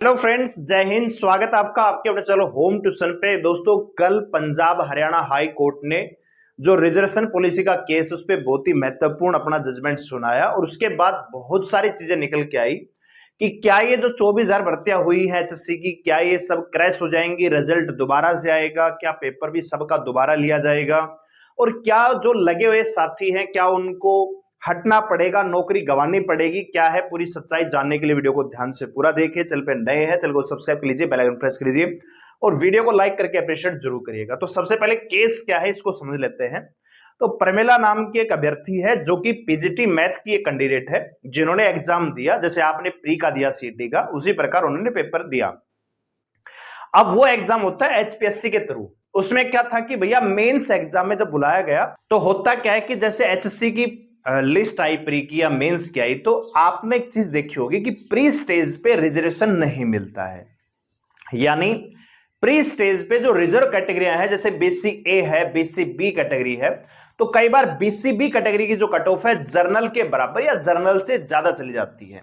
Hello friends, जय हिंद। स्वागत है आपका आपके अपने चलो होम ट्यूशन पे। दोस्तों, कल पंजाब हरियाणा हाई कोर्ट ने जो रिजर्वेशन पॉलिसी का केस उस पर बहुत ही महत्वपूर्ण अपना जजमेंट सुनाया और उसके बाद बहुत सारी चीजें निकल के आई कि क्या ये जो 24,000 भर्तियां हुई हैं एचएससी की, क्या ये सब क्रैश हो जाएंगी, रिजल्ट दोबारा से आएगा, क्या पेपर भी सबका दोबारा लिया जाएगा और क्या जो लगे हुए साथी हैं क्या उनको हटना पड़ेगा, नौकरी गंवानी पड़ेगी, क्या है पूरी सच्चाई जानने के लिए वीडियो को ध्यान से पूरा देखिए। चैनल पे नए हैं, चैनल को सब्सक्राइब कर लीजिए, बेल आइकन प्रेस कर लीजिए और वीडियो को लाइक करके अप्रिशिएट जरूर करिएगा। तो सबसे पहले केस क्या है इसको समझ लेते हैं। तो प्रमिला नाम की एक अभ्यर्थी है जो कि पीजीटी मैथ की एक कैंडिडेट है, जिन्होंने एग्जाम दिया जैसे आपने प्री का दिया सीटी का, उसी प्रकार उन्होंने पेपर दिया। अब वो एग्जाम होता है एचपीएससी के थ्रू। उसमें क्या था कि भैया मेंस एग्जाम में जब बुलाया गया तो होता क्या है कि जैसे एचएससी की लिस्ट आई प्री की या मेंस की आई, तो आपने एक चीज देखी होगी कि प्री स्टेज पे रिजर्वेशन नहीं मिलता है। यानी प्री स्टेज पे जो रिजर्व कैटेगरियां हैं जैसे बीसी ए है, बीसी बी कैटेगरी है, तो कई बार बीसी बी कैटेगरी की जो कट ऑफ है जर्नल के बराबर या जर्नल से ज्यादा चली जाती है।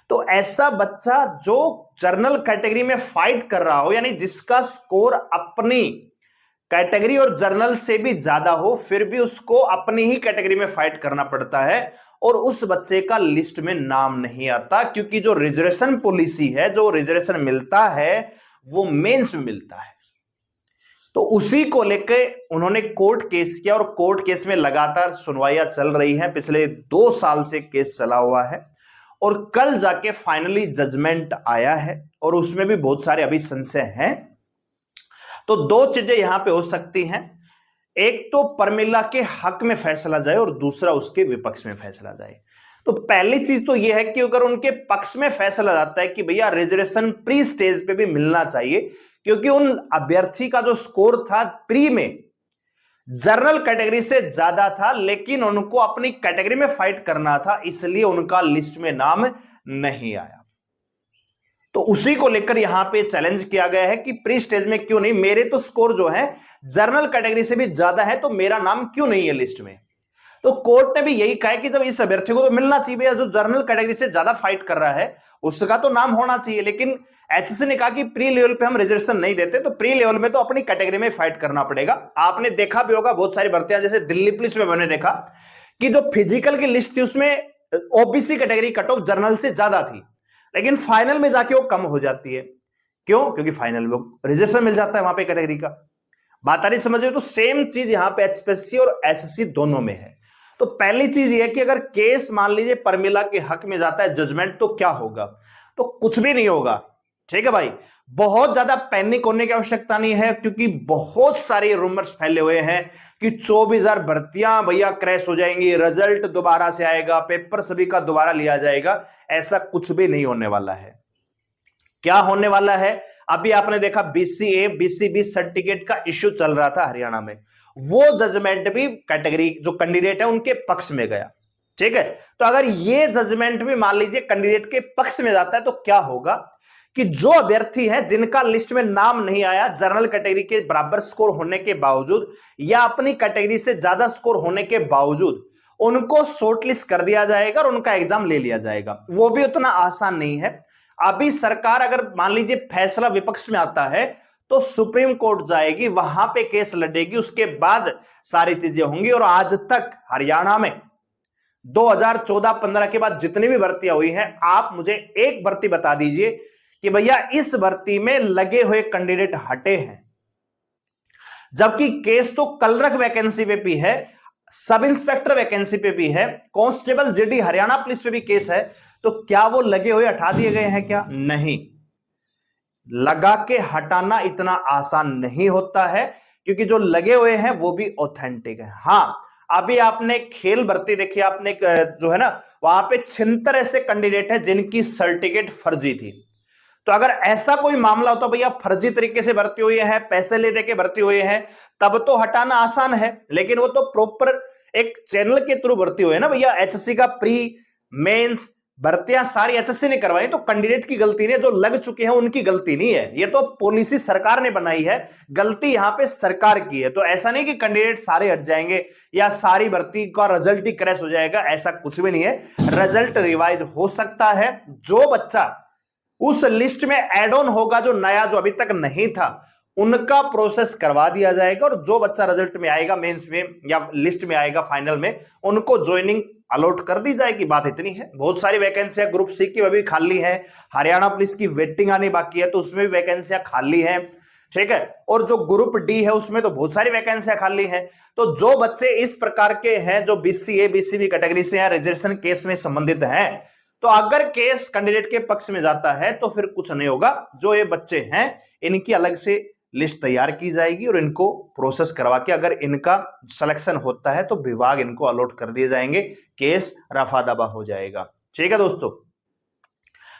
तो ऐसा बच्चा जो जर्नल कैटेगरी में फाइट कर रहा हो, यानी जिसका स्कोर अपनी कैटेगरी और जर्नल से भी ज्यादा हो, फिर भी उसको अपनी ही कैटेगरी में फाइट करना पड़ता है और उस बच्चे का लिस्ट में नाम नहीं आता, क्योंकि जो रिजर्वेशन पॉलिसी है, जो रिजर्वेशन मिलता है वो मेंस में मिलता है। तो उसी को लेकर उन्होंने कोर्ट केस किया और कोर्ट केस में लगातार सुनवाइयां चल रही हैं। पिछले 2 साल से केस चला हुआ है और कल जाके फाइनली जजमेंट आया है और उसमें भी बहुत सारे अभी संशय हैं। तो 2 चीजें यहां पे हो सकती हैं, एक तो प्रमिला के हक में फैसला जाए और दूसरा उसके विपक्ष में फैसला जाए। तो पहली चीज तो यह है कि अगर उनके पक्ष में फैसला जाता है कि भैया रिजर्वेशन प्री स्टेज पे भी मिलना चाहिए, क्योंकि उन अभ्यर्थी का जो स्कोर था प्री में जर्नल कैटेगरी से ज्यादा था, लेकिन उनको अपनी कैटेगरी में फाइट करना था, इसलिए उनका लिस्ट में नाम नहीं आया। तो उसी को लेकर यहां पे चैलेंज किया गया है कि प्री स्टेज में क्यों नहीं, मेरे तो स्कोर जो है जर्नल कैटेगरी से भी ज्यादा है, तो मेरा नाम क्यों नहीं है लिस्ट में। तो कोर्ट ने भी यही कहा कि जब इस अभ्यर्थी को तो मिलना चाहिए, जो जर्नल कैटेगरी से ज्यादा फाइट कर रहा है उसका तो नाम होना चाहिए, लेकिन एचएससी ने कहा कि प्री लेवल पे हम रिजर्वेशन नहीं देते, तो प्री लेवल में तो अपनी कैटेगरी में फाइट करना पड़ेगा। आपने देखा भी होगा बहुत सारी भर्तियां, जैसे दिल्ली पुलिस में मैंने देखा कि जो फिजिकल की लिस्ट थी उसमें OBC category cut off journal से ज्यादा थी, लेकिन फाइनल में जाके वो कम हो जाती है। क्यों? क्योंकि फाइनल में रिजर्वेशन मिल जाता है वहां पे कैटेगरी का। बात आ रही समझ रहे? तो सेम चीज यहां पे एचपीएससी और एसएससी दोनों में है। तो पहली चीज ये है कि अगर केस मान लीजिए प्रमिला के हक में जाता है जजमेंट, तो क्या होगा? तो कुछ भी नहीं होगा। ठीक है भाई, बहुत ज्यादा पैनिक होने की आवश्यकता नहीं है, क्योंकि बहुत सारे रूमर्स फैले हुए हैं कि 24,000 भर्तियां भैया क्रैश हो जाएंगी, रिजल्ट दोबारा से आएगा, पेपर सभी का दोबारा लिया जाएगा। ऐसा कुछ भी नहीं होने वाला है। क्या होने वाला है? अभी आपने देखा बीसीए बीसीबी सर्टिफिकेट का इश्यू चल रहा था हरियाणा में, वो जजमेंट भी कैटेगरी जो कैंडिडेट है उनके पक्ष में गया। ठीक है, तो अगर ये जजमेंट भी मान लीजिए कैंडिडेट के पक्ष में जाता है, तो क्या होगा कि जो अभ्यर्थी है जिनका लिस्ट में नाम नहीं आया जर्नल कैटेगरी के बराबर स्कोर होने के बावजूद या अपनी कैटेगरी से ज्यादा स्कोर होने के बावजूद, उनको शॉर्टलिस्ट कर दिया जाएगा और उनका एग्जाम ले लिया जाएगा। वो भी उतना आसान नहीं है। अभी सरकार अगर मान लीजिए फैसला विपक्ष में आता है तो सुप्रीम कोर्ट जाएगी, वहां पे केस लड़ेगी, उसके बाद सारी चीजें होंगी। और आज तक हरियाणा में 2014-15 के बाद जितनी भी भर्तियां हुई हैं, आप मुझे एक भर्ती बता दीजिए कि भैया इस भर्ती में लगे हुए कैंडिडेट हटे हैं। जबकि केस तो क्लर्क वैकेंसी पे भी है, सब इंस्पेक्टर वैकेंसी पे भी है, कांस्टेबल जीडी हरियाणा पुलिस पे भी केस है, तो क्या वो लगे हुए हटा दिए गए हैं? क्या नहीं, लगा के हटाना इतना आसान नहीं होता है, क्योंकि जो लगे हुए हैं वो भी ऑथेंटिक है। हां, अभी आपने खेल भर्ती देखी, आपने जो है ना, वहां पे 76 ऐसे कैंडिडेट हैं जिनकी सर्टिफिकेट फर्जी थी। तो अगर ऐसा कोई मामला होता भैया फर्जी तरीके से भर्ती हुई है, पैसे ले दे के भर्ती हुई है, तब तो हटाना आसान है, लेकिन वो तो प्रॉपर एक चैनल के थ्रू भर्ती हुई है ना भैया। एचएससी का प्री मेंस भर्तियां सारी एचएससी ने करवाई, तो कैंडिडेट की गलती नहीं है, जो लग चुके हैं उनकी गलती नहीं है। ये तो पॉलिसी सरकार ने बनाई है, गलती यहां पे सरकार की है। तो ऐसा नहीं कि कैंडिडेट सारे हट जाएंगे या सारी भर्ती का रिजल्ट ही क्रैश हो जाएगा, ऐसा कुछ भी नहीं है। रिजल्ट रिवाइज हो सकता है। जो बच्चा उस लिस्ट में एड ऑन होगा जो नया, जो अभी तक नहीं था, उनका प्रोसेस करवा दिया जाएगा। और जो बच्चा रिजल्ट में आएगा, मेंस में या लिस्ट में आएगा फाइनल में, उनको ज्वाइनिंग अलॉट कर दी जाएगी। बात इतनी है। बहुत सारी वैकेंसियां ग्रुप सी की भी खाली है, हरियाणा पुलिस की वेटिंग आनी बाकी है, तो उसमें भी वैकेंसियां खाली है, ठीक है। और जो ग्रुप डी है उसमें तो बहुत सारी वैकेंसियां खाली हैं। तो जो बच्चे इस प्रकार के हैं, जो बीसीए बीसीबी कैटेगरी से या रिजर्वेशन केस में संबंधित हैं, तो अगर केस कैंडिडेट के पक्ष में जाता है तो फिर कुछ नहीं होगा। जो ये बच्चे हैं इनकी अलग से लिस्ट तैयार की जाएगी और इनको प्रोसेस करवा के अगर इनका सिलेक्शन होता है तो विभाग इनको अलॉट कर दिए जाएंगे, केस रफा दफा हो जाएगा। ठीक है दोस्तों,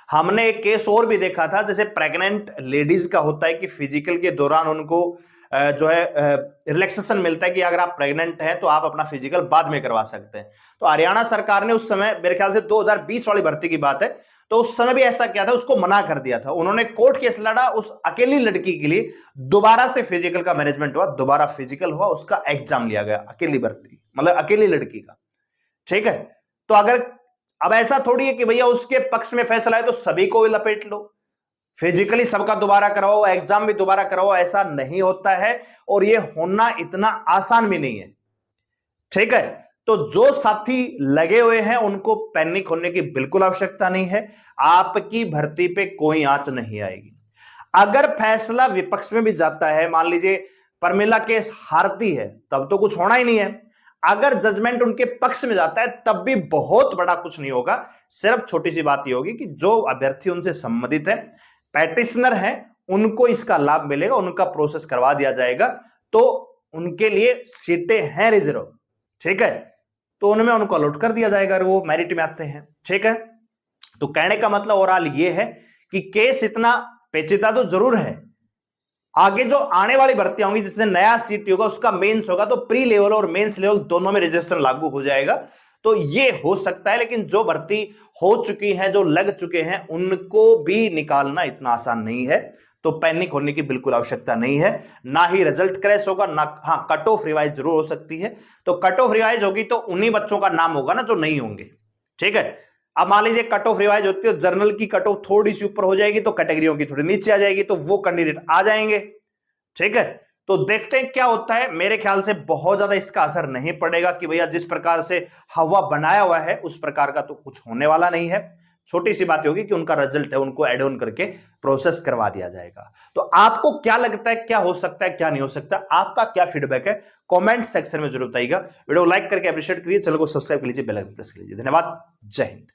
हमने एक केस और भी देखा था, जैसे प्रेग्नेंट लेडीज का होता है कि फिजिकल के दौरान उनको जो है रिलैक्सेशन मिलता है कि अगर आप प्रेग्नेंट हैं तो आप अपना फिजिकल बाद में करवा सकते हैं। तो हरियाणा सरकार ने उस समय, मेरे ख्याल से 2020 वाली भर्ती की बात है, तो उस समय भी ऐसा किया था, उसको मना कर दिया था। उन्होंने कोर्ट केस लड़ा उस अकेली लड़की के लिए, दोबारा से फिजिकल का मैनेजमेंट हुआ, दोबारा फिजिकल हुआ, उसका एग्जाम लिया गया, अकेली भर्ती मतलब अकेली लड़की का। ठीक है, तो अगर अब ऐसा थोड़ी है कि भैया उसके पक्ष में फैसला है तो सभी को लपेट लो, फिजिकली सबका दोबारा करवाओ, एग्जाम भी दोबारा करवाओ, ऐसा नहीं होता है और ये होना इतना आसान भी नहीं है। ठीक है, तो जो साथी लगे हुए हैं उनको पैनिक होने की बिल्कुल आवश्यकता नहीं है। आपकी भर्ती पे कोई आंच नहीं आएगी। अगर फैसला विपक्ष में भी जाता है, मान लीजिए परमिला केस हारती है, तब तो कुछ होना ही नहीं है। अगर जजमेंट उनके पक्ष में जाता है तब भी बहुत बड़ा कुछ नहीं होगा। सिर्फ छोटी सी बात यह होगी कि जो अभ्यर्थी उनसे संबंधित है, पैटिशनर है, उनको इसका लाभ मिलेगा, उनका प्रोसेस करवा दिया जाएगा, तो उनके लिए सीटें हैं रिजर्व। ठीक है, तो उनमें उनको अलॉट कर दिया जाएगा अगर वो मेरिट में आते हैं। ठीक है, तो कहने का मतलब ओवरऑल ये है कि केस इतना पेचीदा तो जरूर है। आगे जो आने वाली भर्तियां होंगी जिससे नया सीट होगा उसका मेंस होगा, तो प्री लेवल और मेंस लेवल दोनों में रजिस्ट्रेशन लागू हो जाएगा। तो ये हो सकता है, लेकिन जो भर्ती हो चुकी है, जो लग चुके हैं, उनको भी निकालना इतना आसान नहीं है। तो पैनिक होने की बिल्कुल आवश्यकता नहीं है। ना ही रिजल्ट क्रैश होगा, ना, हाँ, कट ऑफ रिवाइज जरूर हो सकती है। तो कट ऑफ रिवाइज होगी तो उन्हीं बच्चों का नाम होगा ना जो नहीं होंगे। ठीक है, अब मान लीजिए कट ऑफ रिवाइज होती है, जर्नल की कट ऑफ थोड़ी सी ऊपर हो जाएगी तो कैटेगरियों की थोड़ी नीचे आ जाएगी, तो वो कैंडिडेट आ जाएंगे। ठीक है, तो देखते हैं क्या होता है। मेरे ख्याल से बहुत ज्यादा इसका असर नहीं पड़ेगा कि भैया जिस प्रकार से हवा बनाया हुआ है उस प्रकार का तो कुछ होने वाला नहीं है। छोटी सी बात होगी कि उनका रिजल्ट है, उनको एड ऑन करके प्रोसेस करवा दिया जाएगा। तो आपको क्या लगता है, क्या हो सकता है, क्या नहीं हो सकता, आपका क्या फीडबैक है, कमेंट सेक्शन में जरूर बताइएगा। वीडियो लाइक करके अप्रिशिएट करिए, चैनल को सब्सक्राइब कर लीजिए, बेल आइकन प्रेस कर लीजिए। धन्यवाद, जय हिंद।